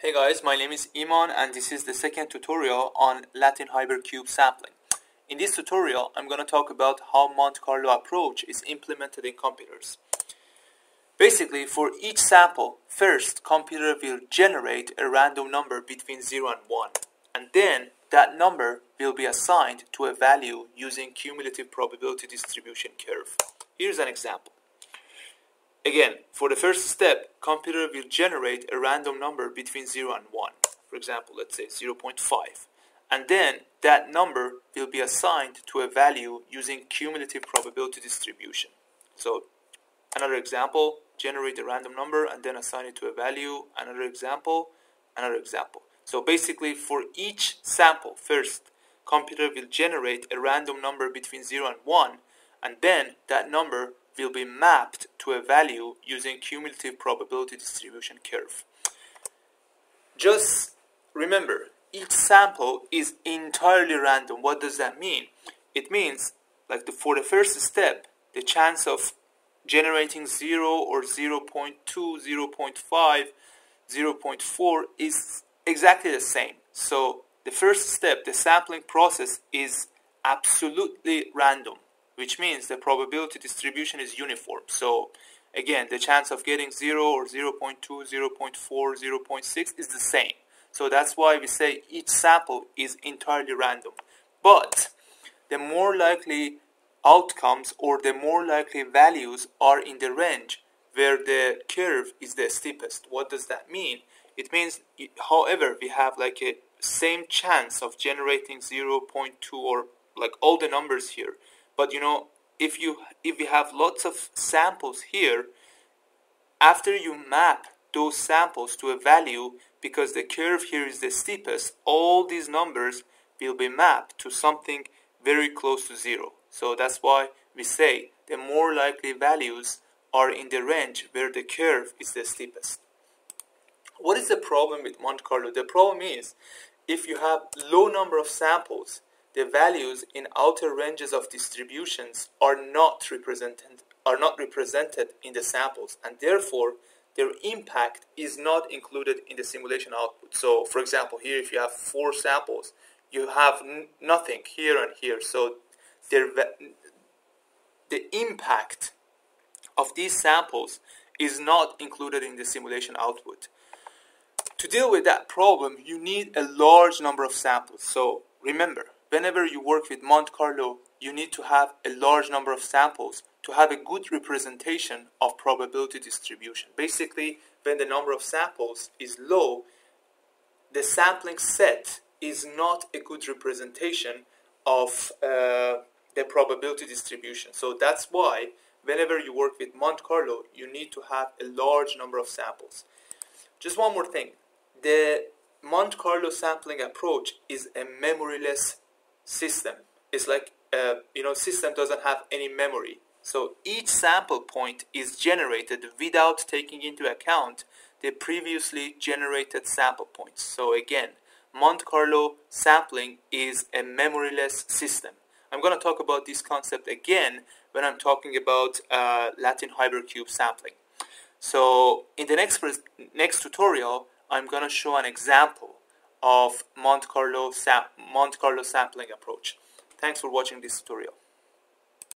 Hey guys, my name is Iman and this is the second tutorial on Latin Hypercube sampling. In this tutorial, I'm going to talk about how Monte Carlo approach is implemented in computers. Basically, for each sample, first, computer will generate a random number between 0 and 1. And then, that number will be assigned to a value using cumulative probability distribution curve. Here's an example. Again, for the first step, computer will generate a random number between 0 and 1. For example, let's say 0.5. And then that number will be assigned to a value using cumulative probability distribution. So another example, generate a random number and then assign it to a value. Another example. So basically for each sample, first, computer will generate a random number between 0 and 1. And then that number will be mapped to a value using cumulative probability distribution curve. Just remember, each sample is entirely random. What does that mean? It means, for the first step, the chance of generating 0 or 0.2, 0.5, 0.4 is exactly the same. So the first step, the sampling process, is absolutely random, which means the probability distribution is uniform. So again, the chance of getting 0 or 0.2, 0.4, 0.6 is the same. So that's why we say each sample is entirely random. But the more likely outcomes or the more likely values are in the range where the curve is the steepest. What does that mean? It means, however, we have a same chance of generating 0.2 or all the numbers here. But if we have lots of samples here, after you map those samples to a value, because the curve here is the steepest, all these numbers will be mapped to something very close to 0. So that's why we say the more likely values are in the range where the curve is the steepest. What is the problem with Monte Carlo? The problem is, if you have low number of samples, the values in outer ranges of distributions are not represented in the samples, and therefore their impact is not included in the simulation output. So for example, here if you have 4 samples, you have nothing here and here. So the impact of these samples is not included in the simulation output. To deal with that problem, you need a large number of samples. So remember, whenever you work with Monte Carlo, you need to have a large number of samples to have a good representation of probability distribution. Basically, when the number of samples is low, the sampling set is not a good representation of the probability distribution. So that's why whenever you work with Monte Carlo, you need to have a large number of samples. Just one more thing. The Monte Carlo sampling approach is a memoryless system. It's system doesn't have any memory. So each sample point is generated without taking into account the previously generated sample points. So again, Monte Carlo sampling is a memoryless system. I'm going to talk about this concept again when I'm talking about Latin Hypercube sampling. So in the next tutorial, I'm going to show an example of Monte Carlo sampling approach. Thanks for watching this tutorial.